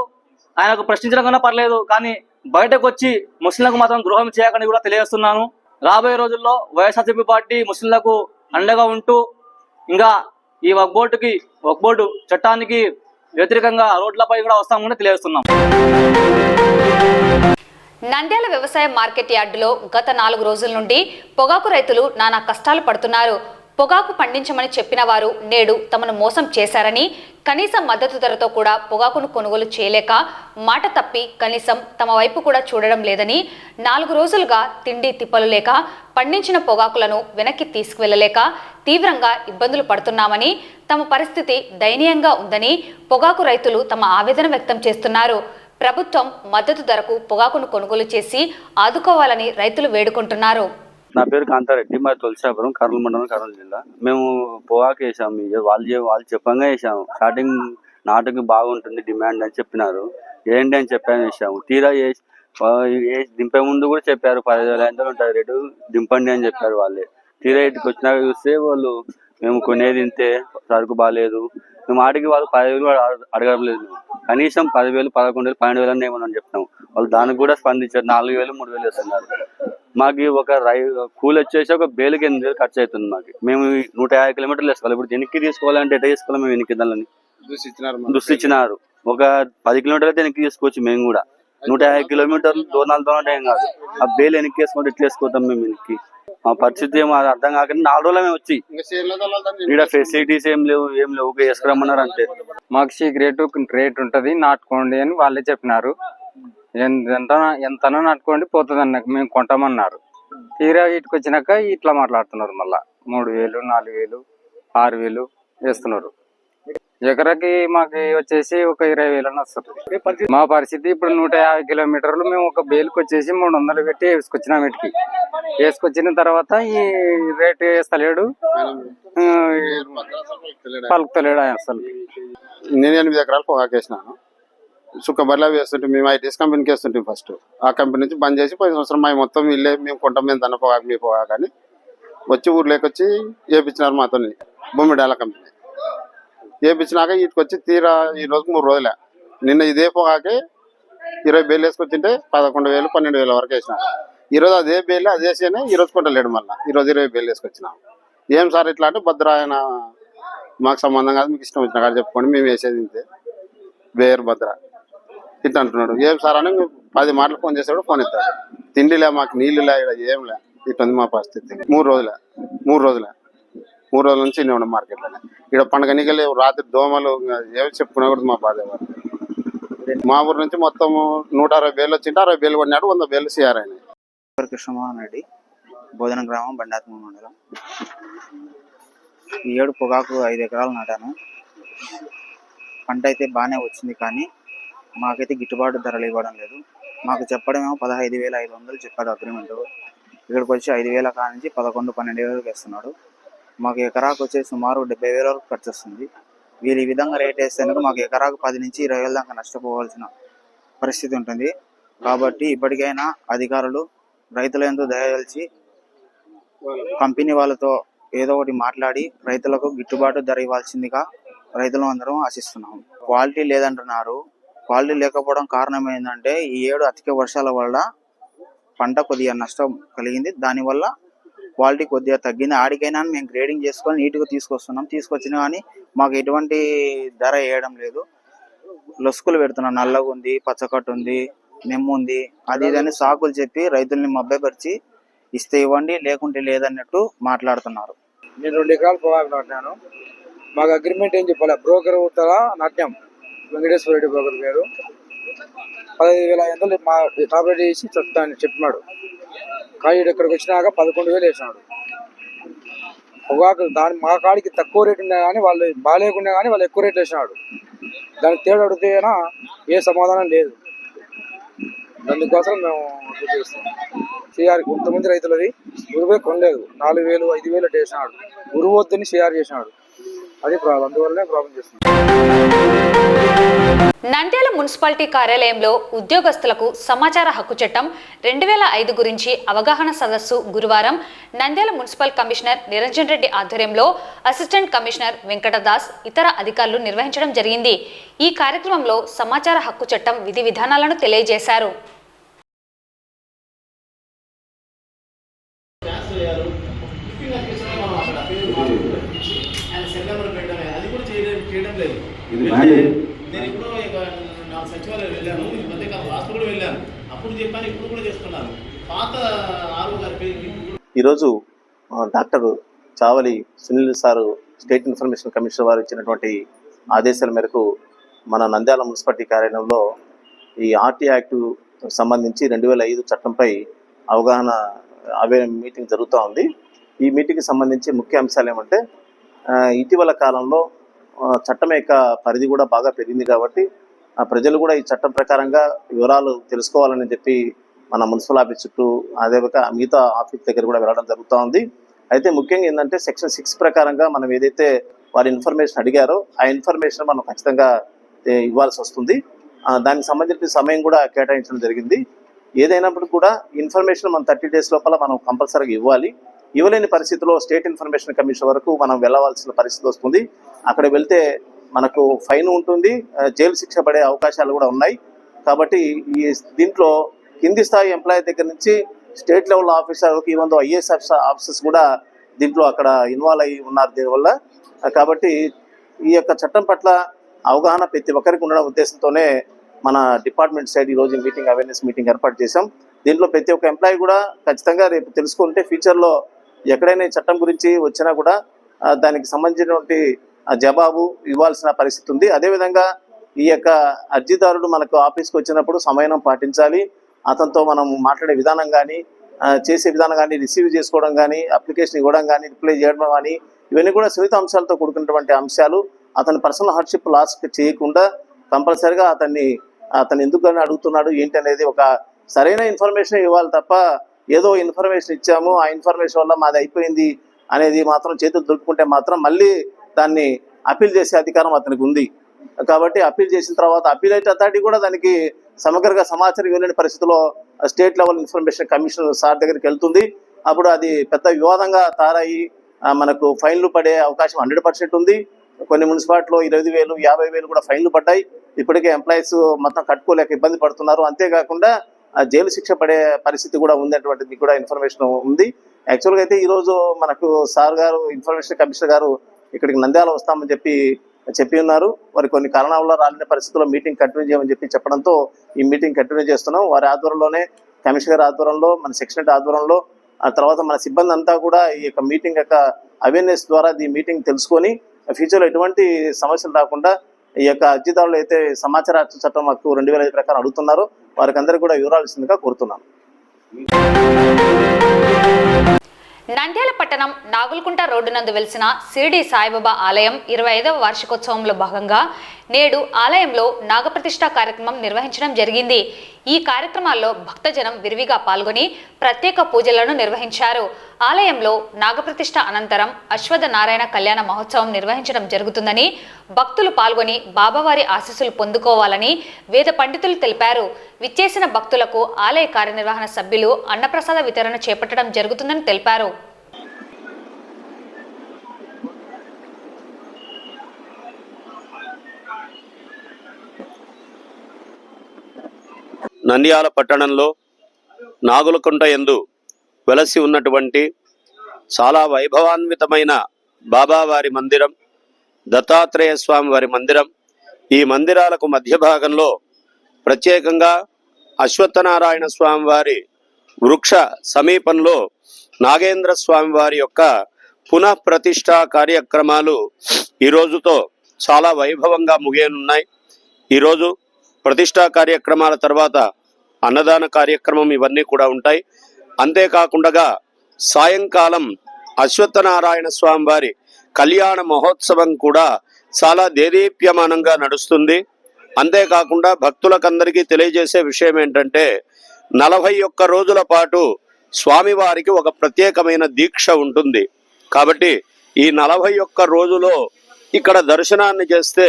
ఆయనకు ప్రశ్నించడం కన్నా పర్లేదు, కానీ బయటకు వచ్చి ముస్లింలకు మాత్రం ద్రోహం చేయకని కూడా తెలియజేస్తున్నాను. రాబోయే రోజుల్లో వైఎస్ఆర్సీపీ పార్టీ ముస్లింలకు అండగా ఉంటూ ఇంకా ఈ వక్ఫ్ బోర్డు చట్టానికి వ్యతిరేకంగా రోడ్లపై కూడా వస్తామని తెలియజేస్తున్నాం. నంద్యాల వ్యవసాయ మార్కెట్ యార్డులో గత 4 రోజుల నుండి పొగాకు రైతులు నానా కష్టాలు పడుతున్నారు. పొగాకు పండించమని చెప్పిన వారు నేడు తమను మోసం చేశారని, కనీస మద్దతు ధరతో కూడా పొగాకును కొనుగోలు చేయలేక మాట తప్పి కనీసం తమ వైపు కూడా చూడడం లేదని, 4 రోజులుగా తిండి తిప్పలు లేక పండించిన పొగాకులను వెనక్కి తీసుకువెళ్లలేక తీవ్రంగా ఇబ్బందులు పడుతున్నామని, తమ పరిస్థితి దయనీయంగా ఉందని పొగాకు రైతులు తమ ఆవేదన వ్యక్తం చేస్తున్నారు. ప్రభుత్వం మద్దతు ధరకు పొగాకును కొనుగోలు చేసి ఆదుకోవాలని రైతులు వేడుకుంటున్నారు. నా పేరు కాంతారెడ్డి, మరి తులసాపురం, కర్నూలు మండలం, కర్నూలు జిల్లా. మేము పొగాకు వేసాము, వాళ్ళు చెప్పంగా వేసాము. స్టార్టింగ్ నాటుకు బాగుంటుంది డిమాండ్ అని చెప్పినారు, ఏంటి అని చెప్పాను, వేసాము. తీరా దింపే ముందు కూడా చెప్పారు 10,500 ఉంటుంది రేటు, దింపండి అని చెప్పారు వాళ్ళే. తీరా ఇటుకు వచ్చినాక చూస్తే వాళ్ళు మేము కొనేది ఇంతే, సరుకు బాగాలేదు, మేము ఆడికి వాళ్ళు 10,000 అడగలేదు, కనీసం 10,000, 11,000, 12,000 అని ఏమన్నా చెప్తాము. వాళ్ళు దానికి కూడా స్పందించారు, 4,000, 3,000 ఇస్తున్నారు. మాకు ఒక కూలి వచ్చేసి ఒక బేలుకి 8,000 ఖర్చు అవుతుంది. మాకు మేము 150 కిలోమీటర్లు వేసుకోవాలి. ఇప్పుడు వెనక్కి తీసుకోవాలంటే ఎట్లా తీసుకోవాలి? మేము వెనక్కి దాన్ని దుస్తిచ్చినారు. ఒక 10 కిలోమీటర్లు అయితే వెనక్కి తీసుకోవచ్చు. మేము కూడా 150 కిలోమీటర్లు దూరాలు ఏం కాదు. ఆ బేలు వెనక్కి వేసుకుంటే ఎట్లా వేసుకోతాం మేము వెనక్కి? మా పరిస్థితి ఏమో అర్థం కాకుండా 4 రోజులు మేము వచ్చి ఇక్కడ ఫెసిలిటీస్ ఏం లేవు వేసుకురమ్మన్నారు అంతే. మాకు రేట్ ఉంటుంది, నాటుకోండి అని వాళ్ళే చెప్పినారు. ఎంతనో నాటుకోండి పోతుంది అన్నాక మేము కొంటామన్నారు. తీరా ఇటుకు వచ్చినాక ఇట్లా మాట్లాడుతున్నారు. మళ్ళా 3,000, 4,000, 6,000 వేస్తున్నారు. ఎకరాకి మాకు వచ్చేసి ఒక 20,000 వస్తుంది. మా పరిస్థితి ఇప్పుడు 150 కిలోమీటర్లు మేము ఒక బేలుకి వచ్చేసి 300 పెట్టి వేసుకొచ్చినాం. వీటికి వేసుకొచ్చిన తర్వాత ఈ రేటు వేస్తలేడు, పలుకుతలేడు అసలు. నేను 8 ఎకరాలు పొగాకు వేసినాను. సుక్క బర్లా వేస్తుంటే మేము ఐటీఎస్ కంపెనీకి వేస్తుంటాం. ఫస్ట్ ఆ కంపెనీ నుంచి బంద్ చేసి 10 సంవత్సరం మా మొత్తం వీళ్ళే మేము కొంటాం, మేము దన్న పొగాకు మీ పొగాకు అని వచ్చి ఊర్లోకి వచ్చి వేయించినారు మాతో బొమ్మిడాల కంపెనీ. వేయించినాక వీటికి వచ్చి తీరా ఈ రోజుకి 3 రోజులే. నిన్న ఇదే పొగాకే 20 బేలు వేసుకొచ్చింటే 11,000 12,000 వరకు వేసినారు. ఈరోజు అదే బేలు అదే వేసేనే ఈరోజు కొంటలేడు. మళ్ళీ ఈరోజు 20 బేలు వేసుకొచ్చినాం. ఏం సార్ ఇట్లా అంటే భద్ర ఆయన మాకు సంబంధం కాదు, మీకు ఇష్టం వచ్చిన కాదు చెప్పుకోండి, మేము వేసేది ఇంతే వేరు భద్ర ఇట్లా అంటున్నాడు. ఏం సార్ అని 10 మాటలు ఫోన్ చేసాడు, ఫోన్ ఎత్తాడు. తిండిలే మాకు నీళ్ళులే ఏం లే, ఇట్లా మా పరిస్థితి. 3 రోజులే నుంచి ఇన్ని ఉన్నాం మార్కెట్లోనే. ఇక్కడ పండుగ నిగలే రాత్రి దోమలు ఏమి చెప్పుకున్నా కూడా మా బాధ. మా ఊరు నుంచి మొత్తం 160 బేలు వచ్చింటే 60 బేలు కొన్నాడు, 100 బేలు సిఆర్ అయినాయి. కృష్ణమోహన్ రెడ్డి, బోధన గ్రామం, బండాత్మ మండలం. ఈ ఏడు పొగాకు 5 ఎకరాలు నాటాను. పంట అయితే బాగానే వచ్చింది, కానీ మాకైతే గిట్టుబాటు ధరలు ఇవ్వడం లేదు. మాకు చెప్పడమేమో 15,500 చెప్పాడు అగ్రిమెంట్. ఇక్కడికి వచ్చి 5,000 కాడ నుంచి 11-12,000 వేస్తున్నాడు. మాకు ఎకరాకు వచ్చేసి సుమారు 70,000 వరకు ఖర్చు వస్తుంది. వీళ్ళు ఈ విధంగా రేట్ వేస్తేందుకు మాకు ఎకరాకు 10 నుంచి 20,000 దాకా నష్టపోవాల్సిన పరిస్థితి ఉంటుంది. కాబట్టి ఇప్పటికైనా అధికారులు రైతుల యందు దయచేసి కంపెనీ వాళ్ళతో ఏదో ఒకటి మాట్లాడి రైతులకు గిట్టుబాటు ధర ఇవ్వాల్సిందిగా రైతులు అందరం ఆశిస్తున్నాం. క్వాలిటీ లేదంటున్నారు. క్వాలిటీ లేకపోవడం కారణం ఏంటంటే ఈ ఏడు అధిక వర్షాల వల్ల పంట కొద్దిగా నష్టం కలిగింది. దానివల్ల క్వాలిటీ కొద్దిగా తగ్గింది. ఆడికైనా మేము గ్రేడింగ్ చేసుకొని నీట్గా తీసుకొచ్చినా కానీ మాకు ఎటువంటి ధర వేయడం లేదు. లొసుకులు పెడుతున్నాం, నల్లగా ఉంది, పచ్చకట్టు ఉంది, నెమ్ము ఉంది, అది ఇదని సాకులు చెప్పి రైతుల్ని మభ్యపరిచి ఇస్తే ఇవ్వండి లేకుంటే లేదన్నట్టు మాట్లాడుతున్నారు. నేను 2 ఎకరాలు పొగాకు నాటాను. మాకు అగ్రిమెంట్ ఏం చెప్పాలి, బ్రోకర్ ఉంటారా నాట్యం వెంకటేశ్వర రెడ్డి బ్రోకర్ పేరు. 15,500 మా టాబ్లెట్ చేసి చెప్తాను చెప్పినాడు. కానీ ఇక్కడికి వచ్చినాక 11,000 వేసినాడు. పొగాకు మా కాడికి తక్కువ రేటు ఉన్నా కానీ వాళ్ళు బాగాలేకున్నా కానీ వాళ్ళు ఎక్కువ రేట్లు వేసినాడు. దానికి తేడా అడిగితేనా ఏ సమాధానం లేదు. అందుకోసం మేము చేస్తాం. సిఆర్ కొంతమంది రైతులది ఉరువే కొనలేదు, 4,000 5,000 వేసినాడు. ఉరువు వద్దని సిఆర్ చేసినాడు. అది ప్రాబ్లం, అందువల్లనే ప్రాబ్లం చేస్తున్నాం. నంద్యాల మున్సిపాలిటీ కార్యాలయంలో ఉద్యోగస్తులకు సమాచార హక్కు చట్టం 2005 గురించి అవగాహన సదస్సు గురువారం నంద్యాల మున్సిపల్ కమిషనర్ నిరంజన్ రెడ్డి ఆధ్వర్యంలో అసిస్టెంట్ కమిషనర్ వెంకటదాస్ ఇతర అధికారులు నిర్వహించడం జరిగింది. ఈ కార్యక్రమంలో సమాచార హక్కు చట్టం విధి విధానాలను తెలియజేశారు. నేను ఇప్పుడు 4 సచివాలయాలు వెళ్ళాను, ఈ మధ్యకాలం రాష్ట్ర కూడా వెళ్ళాను. అప్పుడు చెప్పాను, ఇప్పుడు కూడా చేస్తున్నాను. పాత ఆర్ఓ గారి పేరు. ఈరోజు doctor Chavali Sunil sir state information commissioner వారు ఇచ్చినటువంటి ఆదేశాల మేరకు మన నంద్యాల మున్సిపాలిటీ కార్యాలయంలో ఈ ఆర్టీ యాక్ట్ సంబంధించి 2005 చట్టంపై అవగాహన మీటింగ్ జరుగుతూ ఉంది. ఈ మీటింగ్కి సంబంధించి ముఖ్య అంశాలు ఏమంటే, ఇటీవల కాలంలో చట్టం యొక్క పరిధి కూడా బాగా పెరిగింది కాబట్టి ప్రజలు కూడా ఈ చట్టం ప్రకారంగా వివరాలు తెలుసుకోవాలని చెప్పి మన మున్సిపల్ ఆఫీస్ చుట్టూ అదేవిధంగా మిగతా ఆఫీస్ దగ్గర కూడా వెళ్ళడం జరుగుతూ ఉంది. అయితే ముఖ్యంగా ఏంటంటే సెక్షన్ 6 ప్రకారంగా మనం ఏదైతే వారి ఇన్ఫర్మేషన్ అడిగారో ఆ ఇన్ఫర్మేషన్ మనం ఖచ్చితంగా ఇవ్వాల్సి వస్తుంది. దానికి సంబంధించిన సమయం కూడా కేటాయించడం జరిగింది. ఏదైనప్పుడు కూడా ఇన్ఫర్మేషన్ మనం 30 days లోపల మనం కంపల్సరీగా ఇవ్వాలి. ఇవ్వలేని పరిస్థితిలో స్టేట్ ఇన్ఫర్మేషన్ కమిషన్ వరకు మనం వెళ్ళవలసిన పరిస్థితి వస్తుంది. అక్కడ వెళ్తే మనకు ఫైన్ ఉంటుంది, జైలు శిక్ష పడే అవకాశాలు కూడా ఉన్నాయి. కాబట్టి ఈ దీంట్లో కింది స్థాయి ఎంప్లాయీ దగ్గర నుంచి స్టేట్ లెవెల్ ఆఫీసర్ వరకు ఈవెన్ దో ఐఏఎస్ ఆఫీసర్స్ కూడా దీంట్లో అక్కడ ఇన్వాల్వ్ అయ్యి ఉన్నారు దీనివల్ల. కాబట్టి ఈ యొక్క చట్టం పట్ల అవగాహన ప్రతి ఒక్కరికి ఉండడం ఉద్దేశంతోనే మన డిపార్ట్మెంట్ సైడ్ ఈరోజు మీటింగ్ అవేర్నెస్ మీటింగ్ ఏర్పాటు చేశాం. దీంట్లో ప్రతి ఒక్క ఎంప్లాయీ కూడా ఖచ్చితంగా రేపు తెలుసుకుంటే ఫ్యూచర్లో ఎక్కడైనా ఈ చట్టం గురించి వచ్చినా కూడా దానికి సంబంధించినటువంటి జవాబు ఇవ్వాల్సిన పరిస్థితి ఉంది. అదేవిధంగా ఈ యొక్క అర్జీదారుడు మనకు ఆఫీస్కి వచ్చినప్పుడు సమయం పాటించాలి. అతనితో మనం మాట్లాడే విధానం కానీ, చేసే విధానం కానీ, రిసీవ్ చేసుకోవడం కానీ, అప్లికేషన్ ఇవ్వడం కానీ, రిప్లై చేయడం కానీ, ఇవన్నీ కూడా సున్నిత అంశాలతో కూడుకున్నటువంటి అంశాలు. అతని పర్సనల్ హార్డ్షిప్ లాస్ చేయకుండా కంపల్సరిగా అతను ఎందుకని అడుగుతున్నాడు ఏంటి అనేది ఒక సరైన ఇన్ఫర్మేషన్ ఇవ్వాలి తప్ప ఏదో ఇన్ఫర్మేషన్ ఇచ్చాము ఆ ఇన్ఫర్మేషన్ వల్ల మాది అయిపోయింది అనేది మాత్రం చేతులు దొరుకుతుంటే మాత్రం మళ్ళీ దాన్ని అప్పీల్ చేసే అధికారం అతనికి ఉంది. కాబట్టి అప్పీల్ చేసిన తర్వాత అప్పీలేట్ అథారిటీ కూడా దానికి సమగ్రంగా సమాచారం ఇవ్వలేని పరిస్థితిలో state level information commission sir దగ్గరికి వెళ్తుంది. అప్పుడు అది పెద్ద వివాదంగా తయారయ్యి మనకు ఫైన్లు పడే అవకాశం 100% ఉంది. కొన్ని మున్సిపాలిటీలో 20,000, 50,000 కూడా ఫైన్లు పడ్డాయి. ఇప్పటికే ఎంప్లాయీస్ మొత్తం కట్టుకోలేక ఇబ్బంది పడుతున్నారు. అంతేకాకుండా జైలు శిక్ష పడే పరిస్థితి కూడా ఉందనేటువంటిది కూడా ఇన్ఫర్మేషన్ ఉంది. యాక్చువల్గా అయితే ఈరోజు మనకు సార్ గారు ఇన్ఫర్మేషన్ కమిషనర్ గారు ఇక్కడికి నంద్యాల వస్తామని చెప్పి ఉన్నారు. వారి కొన్ని కారణాల వల్ల రాలేని పరిస్థితుల్లో మీటింగ్ కంటిన్యూ చేయమని చెప్పడంతో ఈ మీటింగ్ కంటిన్యూ చేస్తున్నాం. వారి ఆధ్వర్యంలోనే కమిషనర్ గారి ఆధ్వర్యంలో మన సెక్షన్ ఆధ్వర్యంలో ఆ తర్వాత మన సిబ్బంది అంతా కూడా ఈ యొక్క మీటింగ్ యొక్క అవేర్నెస్ ద్వారా ఈ మీటింగ్ తెలుసుకొని ఫ్యూచర్లో ఎటువంటి సమస్యలు రాకుండా ఈ యొక్క అర్జీదారులు అయితే సమాచార హక్కు చట్టం హక్కు 2005 ప్రకారం అడుగుతున్నారో వారికి అందరికీ కూడా వివరాలు ఇస్తుందిగా కోరుతున్నాను. నంద్యాల పట్టణం నాగుల్కుంట రోడ్డు నందు వెలిసిన షిరిడి సాయిబాబా ఆలయం 25వ వార్షికోత్సవంలో భాగంగా నేడు ఆలయంలో నాగప్రతిష్ఠ కార్యక్రమం నిర్వహించడం జరిగింది. ఈ కార్యక్రమాల్లో భక్తజనం విరివిగా పాల్గొని ప్రత్యేక పూజలను నిర్వహించారు. ఆలయంలో నాగప్రతిష్ఠ అనంతరం అశ్వథ నారాయణ కళ్యాణ మహోత్సవం నిర్వహించడం జరుగుతుందని భక్తులు పాల్గొని బాబావారి ఆశీస్సులు పొందుకోవాలని వేద పండితులు తెలిపారు. విచ్చేసిన భక్తులకు ఆలయ కార్యనిర్వహణ సభ్యులు అన్నప్రసాద వితరణ చేపట్టడం జరుగుతుందని తెలిపారు. నంద్యాల పట్టణంలో నాగులకుంట యందు వెలసి ఉన్నటువంటి చాలా వైభవాన్వితమైన బాబావారి మందిరం, దత్తాత్రేయ స్వామి వారి మందిరం. ఈ మందిరాలకు మధ్య భాగంలో ప్రత్యేకంగా అశ్వత్థనారాయణ స్వామి వారి వృక్ష సమీపంలో నాగేంద్ర స్వామి వారి యొక్క పునఃప్రతిష్ఠా కార్యక్రమాలు ఈ రోజుతో చాలా వైభవంగా ముగియనున్నాయి. ఈరోజు ప్రతిష్ఠా కార్యక్రమాల తర్వాత అన్నదాన కార్యక్రమం ఇవన్నీ కూడా ఉంటాయి. అంతేకాకుండా సాయంకాలం అశ్వత్థనారాయణ స్వామి వారి కళ్యాణ మహోత్సవం కూడా చాలా దేదీప్యమానంగా నడుస్తుంది. అంతేకాకుండా భక్తులకందరికీ తెలియజేసే విషయం ఏంటంటే 41 రోజుల పాటు స్వామివారికి ఒక ప్రత్యేకమైన దీక్ష ఉంటుంది. కాబట్టి ఈ 41 రోజులో ఇక్కడ దర్శనాన్ని చేస్తే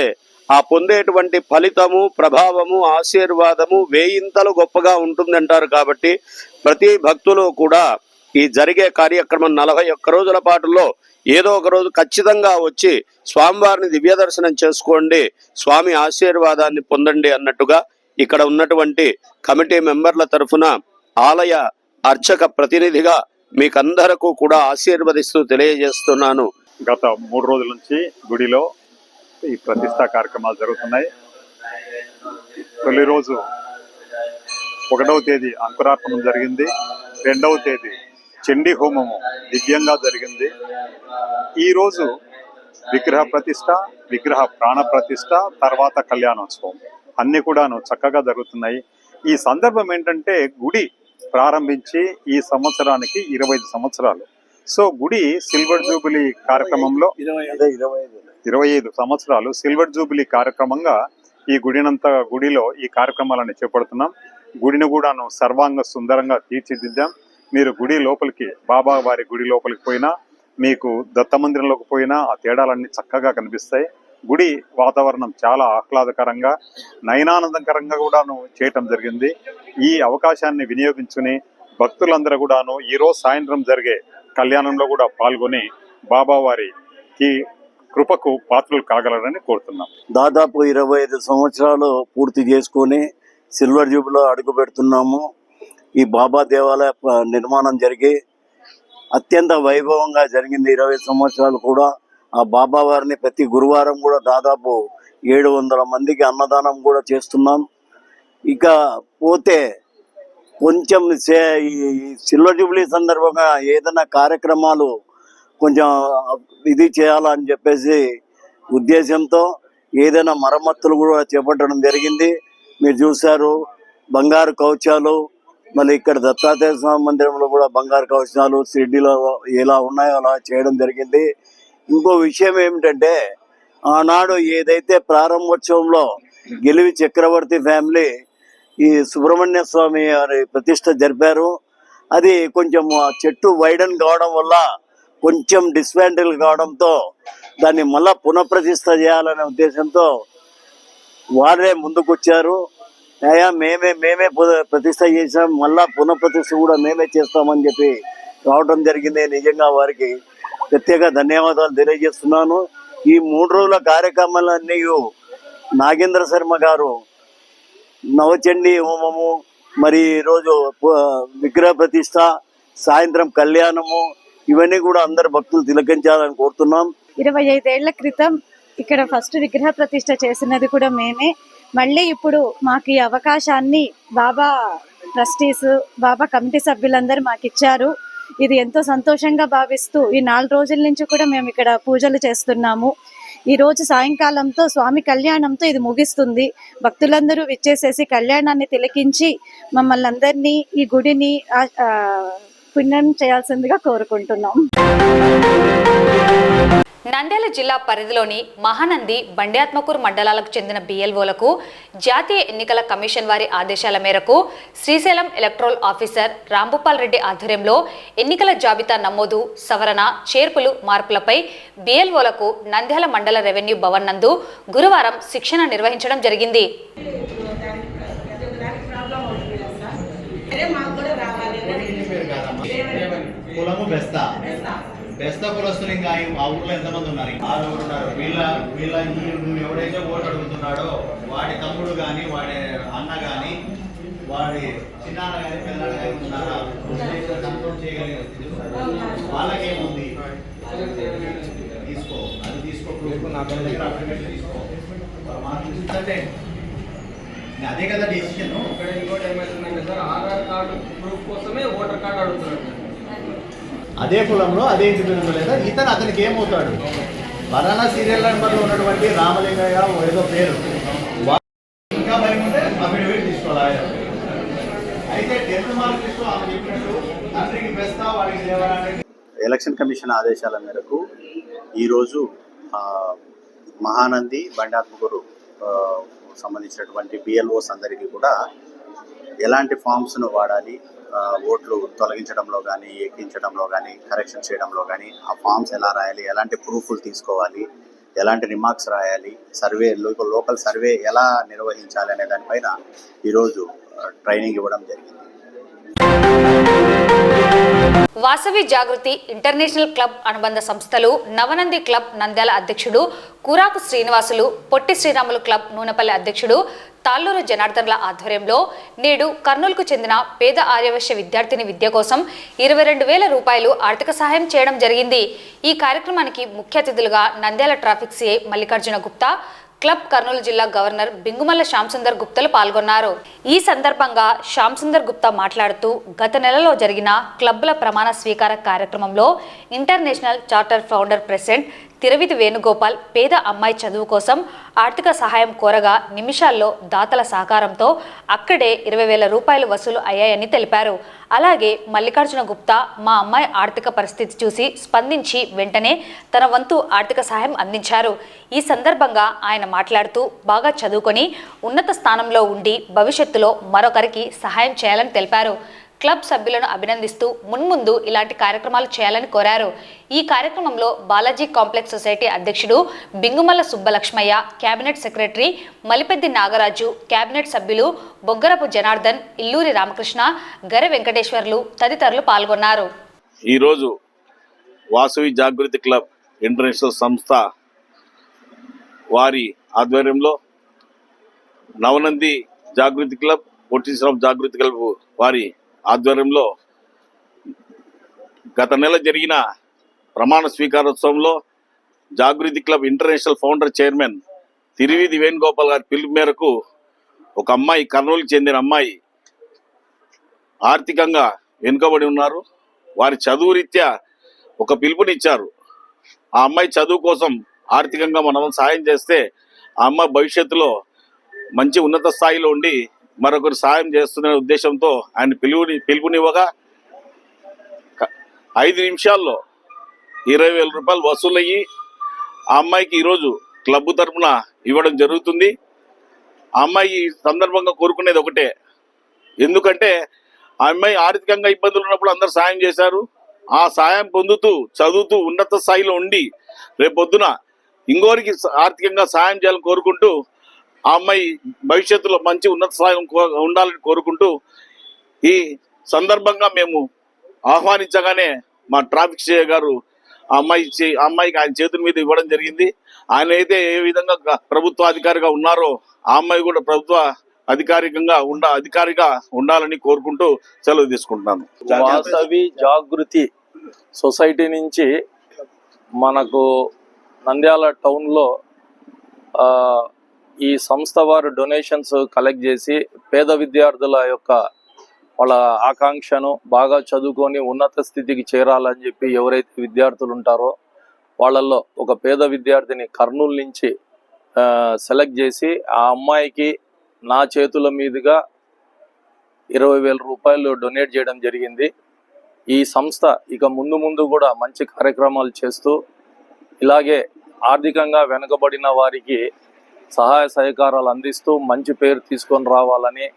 ఆ పొందేటువంటి ఫలితము, ప్రభావము, ఆశీర్వాదము వేయింతలు గొప్పగా ఉంటుందంటారు. కాబట్టి ప్రతి భక్తులు కూడా ఈ జరిగే కార్యక్రమం 41 రోజుల పాటులో ఏదో ఒక రోజు ఖచ్చితంగా వచ్చి స్వామివారిని దివ్య దర్శనం చేసుకోండి, స్వామి ఆశీర్వాదాన్ని పొందండి అన్నట్టుగా ఇక్కడ ఉన్నటువంటి కమిటీ మెంబర్ల తరఫున ఆలయ అర్చక ప్రతినిధిగా మీకందరకు కూడా ఆశీర్వదిస్తూ తెలియజేస్తున్నాను. గత 3 రోజుల నుంచి గుడిలో ఈ ప్రతిష్ఠా కార్యక్రమాలు జరుగుతున్నాయి. తొలి రోజు 1వ తేదీ అంకురార్పణం జరిగింది. 2వ తేదీ చండీ హోమము దివ్యంగా జరిగింది. ఈరోజు విగ్రహ ప్రతిష్ట, విగ్రహ ప్రాణ ప్రతిష్ట, తర్వాత కళ్యాణోత్సవం అన్నీ కూడాను చక్కగా జరుగుతున్నాయి. ఈ సందర్భం ఏంటంటే గుడి ప్రారంభించి ఈ సంవత్సరానికి 25 సంవత్సరాలు. సో గుడి సిల్వర్ జూబిలీ కార్యక్రమంలో 25 సంవత్సరాలు సిల్వర్ జూబిలీ కార్యక్రమంగా ఈ గుడిలో ఈ కార్యక్రమాలను చేపడుతున్నాం. గుడిని కూడాను సర్వాంగ సుందరంగా తీర్చిదిద్దాం. మీరు గుడి లోపలికి, బాబా వారి గుడి లోపలికి పోయినా, మీకు దత్త మందిరంలోకి పోయినా ఆ తేడాలన్నీ చక్కగా కనిపిస్తాయి. గుడి వాతావరణం చాలా ఆహ్లాదకరంగా, నయనానందకరంగా కూడాను చేయటం జరిగింది. ఈ అవకాశాన్ని వినియోగించుకుని భక్తులందరూ కూడాను ఈరోజు సాయంత్రం జరిగే కళ్యాణంలో కూడా పాల్గొని బాబావారికి కృపకు పాత్రలు కాగలరని కోరుతున్నాం. దాదాపు 25 సంవత్సరాలు పూర్తి చేసుకొని సిల్వర్ జూబ్లో అడుగు పెడుతున్నాము. ఈ బాబా దేవాలయ నిర్మాణం జరిగి అత్యంత వైభవంగా జరిగింది. 20 సంవత్సరాలు కూడా ఆ బాబా వారిని ప్రతి గురువారం కూడా దాదాపు 700 మందికి అన్నదానం కూడా చేస్తున్నాం. ఇక పోతే కొంచెం ఈ సిల్వర్ జూబ్లీ సందర్భంగా ఏదైనా కార్యక్రమాలు కొంచెం ఇది చేయాలని చెప్పేసి ఉద్దేశంతో ఏదైనా మరమ్మతులు కూడా చేపట్టడం జరిగింది. మీరు చూశారు బంగారు కవచాలు, మళ్ళీ ఇక్కడ దత్తాత్రేయ స్వామి మందిరంలో కూడా బంగారు కవచాలు షిరిడీలో ఎలా ఉన్నాయో అలా చేయడం జరిగింది. ఇంకో విషయం ఏమిటంటే ఆనాడు ఏదైతే ప్రారంభోత్సవంలో గెలివి చక్రవర్తి ఫ్యామిలీ ఈ సుబ్రహ్మణ్య స్వామి వారి ప్రతిష్ట జరిపారు, అది కొంచెం చెట్టు వైడన్ కావడం వల్ల కొంచెం డిస్మాంటిల్ కావడంతో దాన్ని మళ్ళా పునఃప్రతిష్ఠ చేయాలనే ఉద్దేశంతో వారే ముందుకొచ్చారు. అయ్యా మేమే ప్రతిష్ఠ చేసాం, మళ్ళా పునఃప్రతిష్ఠ కూడా మేమే చేస్తామని చెప్పి రావడం జరిగింది. నిజంగా వారికి ప్రత్యేక ధన్యవాదాలు తెలియజేస్తున్నాను. ఈ 3 రోజుల కార్యక్రమాలన్నీ నాగేంద్ర శర్మ గారు నవచండీ హోమము, మరి ఈరోజు విగ్రహ ప్రతిష్ఠ, సాయంత్రం కళ్యాణము, ఇవన్నీ కూడా అందరు భక్తులు తిలకించాలని కోరుతున్నాం. 25 ఏళ్ల క్రితం ఇక్కడ ఫస్ట్ విగ్రహ ప్రతిష్ఠ చేసినది కూడా మేమే. మళ్ళీ ఇప్పుడు మాకు ఈ అవకాశాన్ని బాబా ట్రస్టీస్, బాబా కమిటీ సభ్యులందరూ మాకు ఇచ్చారు. ఇది ఎంతో సంతోషంగా భావిస్తూ ఈ 4 రోజుల నుంచి కూడా మేము ఇక్కడ పూజలు చేస్తున్నాము. ఈ రోజు సాయంకాలంతో స్వామి కళ్యాణంతో ఇది ముగిస్తుంది. భక్తులందరూ విచ్చేసేసి కళ్యాణాన్ని తిలకించి మమ్మల్ని అందరినీ ఈ గుడిని పుణ్యం చేయాల్సిందిగా కోరుకుంటున్నాం. నంద్యాల జిల్లా పరిధిలోని మహానంది, బండ్యాత్మకూరు మండలాలకు చెందిన బిఎల్ఓలకు జాతీయ ఎన్నికల కమిషన్ వారి ఆదేశాల మేరకు శ్రీశైలం ఎలక్ట్రల్ ఆఫీసర్ రాంభూపాల్ రెడ్డి ఆధ్వర్యంలో ఎన్నికల జాబితా నమోదు, సవరణ, చేర్పులు, మార్పులపై బిఎల్ఓలకు నంద్యాల మండల రెవెన్యూ భవన్ నందు గురువారం శిక్షణ నిర్వహించడం జరిగింది. బెస్తా కులస్తులు ఇంకా ఆ ఊర్లో ఎంతమంది ఉన్నారు? 6 ఉన్నారు. వీళ్ళ ఎవడైతే ఓటు అడుగుతున్నాడో వాడి తమ్ముడు కానీ, వాడి అన్న కానీ, వాడి చిన్నాన్న కానీ, పెద్దనాన్న కానీ ఉన్నారా కంట్రోల్ చేయగలిగిన వాళ్ళకేముంది? తీసుకో, అది తీసుకో, అప్లికేషన్ తీసుకో. అదే కదా డెసిషన్. ఇంకోటి ఏమైతుందంటే సార్, ఆధార్ కార్డు ప్రూఫ్ కోసమే ఓటర్ కార్డు అడుగుతున్నాడు. అదే కులంలో అదే ఇంటి పేరు లేదా ఇతను అతనికి ఏమవుతాడు? బనానా సీరియల్ నెంబర్లో ఉన్నటువంటి రామలింగయ్య ఏదో పేరు ఇంకా భయం ఉంటే అఫిడవిట్ తీసుకోవాలి. అయితే 10th మార్క్ లిస్టు ఆమె చెప్పినట్టు తండ్రికి బెస్తా వాడికి దేవాలని. ఎలక్షన్ కమిషన్ ఆదేశాల మేరకు ఈరోజు మహానంది, బండాత్మకూరు సంబంధించినటువంటి బిఎల్ఓస్ అందరికీ కూడా ఎలాంటి ఫామ్స్ను వాడాలి, ఓట్లు తొలగించడంలో కానీ, ఎక్కించడంలో కానీ, కరెక్షన్ చేయడంలో కానీ, ఆ ఫామ్స్ ఎలా రాయాలి, ఎలాంటి ప్రూఫ్లు తీసుకోవాలి, ఎలాంటి రిమార్క్స్ రాయాలి, సర్వే లోకల్ సర్వే ఎలా నిర్వహించాలి అనే దానిపైన ఈరోజు ట్రైనింగ్ ఇవ్వడం జరిగింది. వాసవి జాగృతి ఇంటర్నేషనల్ క్లబ్ అనుబంధ సంస్థలు నవనంది క్లబ్ నంద్యాల అధ్యక్షుడు కూరాకు శ్రీనివాసులు, పొట్టి శ్రీరాములు క్లబ్ నూనెపల్లి అధ్యక్షుడు తాళ్ళూరు జనార్దన్ల ఆధ్వర్యంలో నేడు కర్నూలుకు చెందిన పేద ఆర్యవైశ్య విద్యార్థిని విద్య కోసం 22,000 రూపాయలు ఆర్థిక సహాయం చేయడం జరిగింది. ఈ కార్యక్రమానికి ముఖ్య అతిథులుగా Nandyal traffic CI Mallikarjuna Gupta, club Kurnool జిల్లా గవర్నర్ బింగుమల్ల శ్యాంసుందర్ గుప్తలు పాల్గొన్నారు. ఈ సందర్భంగా శ్యాంసుందర్ గుప్తా మాట్లాడుతూ గత నెలలో జరిగిన క్లబ్ల ప్రమాణ స్వీకార కార్యక్రమంలో international charter founder president Tiruvidhi Venugopal పేద అమ్మాయి చదువు కోసం ఆర్థిక సహాయం కోరగా నిమిషాల్లో దాతల సహకారంతో అక్కడే 20,000 రూపాయలు వసూలు అయ్యాయని తెలిపారు. అలాగే మల్లికార్జున గుప్తా మా అమ్మాయి ఆర్థిక పరిస్థితి చూసి స్పందించి వెంటనే తన వంతు ఆర్థిక సహాయం అందించారు. ఈ సందర్భంగా ఆయన మాట్లాడుతూ బాగా చదువుకొని ఉన్నత స్థానంలో ఉండి భవిష్యత్తులో మరొకరికి సహాయం చేయాలని తెలిపారు. క్లబ్ సభ్యులను అభినందిస్తూ మున్ముందు ఇలాంటి కార్యక్రమాలు చేయాలని కోరారు. ఈ కార్యక్రమంలో బాలాజీ కాంప్లెక్స్ సొసైటీ అధ్యక్షుడు Bingumalla Subbalakshmaiah, cabinet secretary Malipeddi Nagaraju, cabinet సభ్యులు బొగ్గరపు జనార్దన్, ఇల్లూరి రామకృష్ణ, గరి వెంకటేశ్వర్లు తదితరులు పాల్గొన్నారు. ఈరోజు వాసవి జాగృతి క్లబ్ ఇంటర్నేషనల్ సంస్థ వారి ఆధ్వర్యంలో నవనంది జాగృతి క్లబ్, పొట్టి శ్రీరామ్ జాగృతి క్లబ్ వారి ఆధ్వర్యంలో గత నెల జరిగిన ప్రమాణ స్వీకారోత్సవంలో Jagruthi club international founder chairman Tiruvidhi Venugopal గారి పిలుపు మేరకు ఒక అమ్మాయి, కర్నూలుకి చెందిన అమ్మాయి ఆర్థికంగా వెనుకబడి ఉన్నారు. వారి చదువు రీత్యా ఒక పిలుపునిచ్చారు. ఆ అమ్మాయి చదువు కోసం ఆర్థికంగా మనం సాయం చేస్తే ఆ అమ్మాయి భవిష్యత్తులో మంచి ఉన్నత స్థాయిలో ఉండి మరొకరు సాయం చేస్తున్న ఉద్దేశంతో ఆయన పిలుపునివ్వగా 5 నిమిషాల్లో 20,000 రూపాయలు వసూలయ్యి ఆ అమ్మాయికి ఈరోజు క్లబ్ తరఫున ఇవ్వడం జరుగుతుంది. ఆ అమ్మాయి ఈ సందర్భంగా కోరుకునేది ఒకటే, ఎందుకంటే ఆ అమ్మాయి ఆర్థికంగా ఇబ్బందులు ఉన్నప్పుడు అందరు సాయం చేశారు. ఆ సాయం పొందుతూ చదువుతూ ఉన్నత స్థాయిలో ఉండి రేపొద్దున ఇంకోరికి ఆర్థికంగా సాయం చేయాలని కోరుకుంటూ ఆ అమ్మాయి భవిష్యత్తులో మంచి ఉన్నత స్థాయి ఉండాలని కోరుకుంటూ ఈ సందర్భంగా మేము ఆహ్వానించగానే మా ట్రాఫిక్ సిఐ గారు ఆ అమ్మాయికి ఆయన చేతుల మీద ఇవ్వడం జరిగింది. ఆయన అయితే ఏ విధంగా ప్రభుత్వ అధికారిగా ఉన్నారో ఆ అమ్మాయి కూడా ప్రభుత్వ అధికారిగా ఉండాలని కోరుకుంటూ సెలవు తీసుకుంటున్నాను. వాసవి జాగృతి సొసైటీ నుంచి మనకు నంద్యాల టౌన్లో ఈ సంస్థ వారు డొనేషన్స్ కలెక్ట్ చేసి పేద విద్యార్థుల యొక్క వాళ్ళ ఆకాంక్షను బాగా చదువుకొని ఉన్నత స్థితికి చేరాలని చెప్పి ఎవరైతే విద్యార్థులు ఉంటారో వాళ్ళల్లో ఒక పేద విద్యార్థిని కర్నూలు నుంచి సెలెక్ట్ చేసి ఆ అమ్మాయికి నా చేతుల మీదుగా 20,000 రూపాయలు డొనేట్ చేయడం జరిగింది. ఈ సంస్థ ఇక ముందు కూడా మంచి కార్యక్రమాలు చేస్తూ ఇలాగే ఆర్థికంగా వెనుకబడిన వారికి సహాయ సహకారాలు అందిస్తూ మంచి పేరు తీసుకొని రావాలని,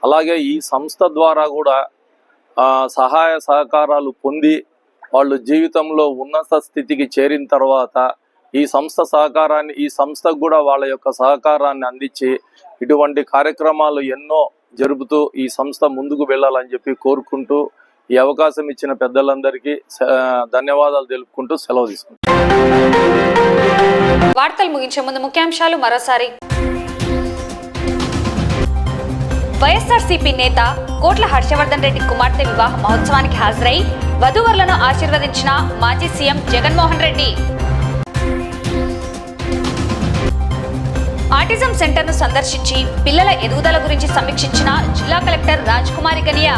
అలాగే ఈ సంస్థ ద్వారా కూడా సహాయ సహకారాలు పొంది వాళ్ళు జీవితంలో ఉన్నత స్థితికి చేరిన తర్వాత ఈ సంస్థకు కూడా వాళ్ళ యొక్క సహకారాన్ని అందించి ఇటువంటి కార్యక్రమాలు ఎన్నో జరుపుతూ ఈ సంస్థ ముందుకు వెళ్ళాలని చెప్పి కోరుకుంటూ ఈ అవకాశం ఇచ్చిన పెద్దలందరికీ ధన్యవాదాలు తెలుపుకుంటూ సెలవు తీసుకుంటాం. వార్తలు ముగించే ముందు ముఖ్యాంశాలు మరోసారి. వైఎస్ఆర్సీపీ నేత కోట్ల హర్షవర్ధన్ రెడ్డి కుమార్తె వివాహ మహోత్సవానికి హాజరై వధూవరులను ఆశీర్వదించిన మాజీ సీఎం జగన్మోహన్ రెడ్డి. ఆటిజం సెంటర్ను సందర్శించి పిల్లల ఎదుగుదల గురించి సమీక్షించిన జిల్లా కలెక్టర్ రాజ్కుమారి గనియా.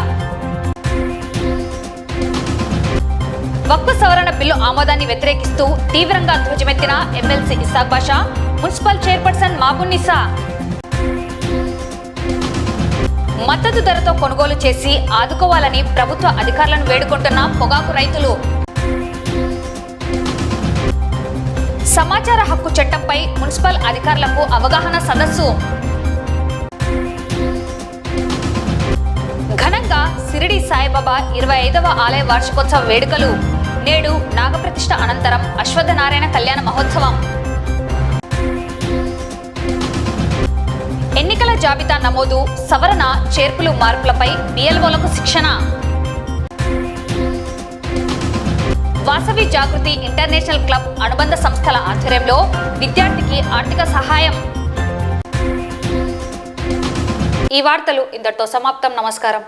వక్ఫ్ సవరణ బిల్లు ఆమోదాన్ని వ్యతిరేకిస్తూ తీవ్రంగా ధ్వజమెత్తిన ఎమ్మెల్సీ ఇసాక్ బాషా, మున్సిపల్ చైర్పర్సన్ మాబున్నిసా. మద్దతు ధరతో కొనుగోలు చేసి ఆదుకోవాలని ప్రభుత్వ అధికారులను వేడుకుంటున్న పొగాకు రైతులు. సమాచార హక్కు చట్టంపై మున్సిపల్ అధికారులకు అవగాహన సదస్సు. ఘనంగా సిరిడి సాయిబాబా 25వ ఆలయ వార్షికోత్సవ వేడుకలు. నేడు నాగప్రతిష్ఠ అనంతరం అశ్వత్థనారాయణ కళ్యాణ మహోత్సవం. ఎన్నికల జాబితా నమోదు, సవరణ, చేర్పులు, మార్పులపై బిఎల్ఓలకు శిక్షణ. వాసవి జాగృతి ఇంటర్నేషనల్ క్లబ్ అనుబంధ సంస్థల ఆధ్వర్యంలో విద్యార్థికి ఆర్థిక సహాయం. ఈ వార్తలు ఇంతటితో సమాప్తం. నమస్కారం.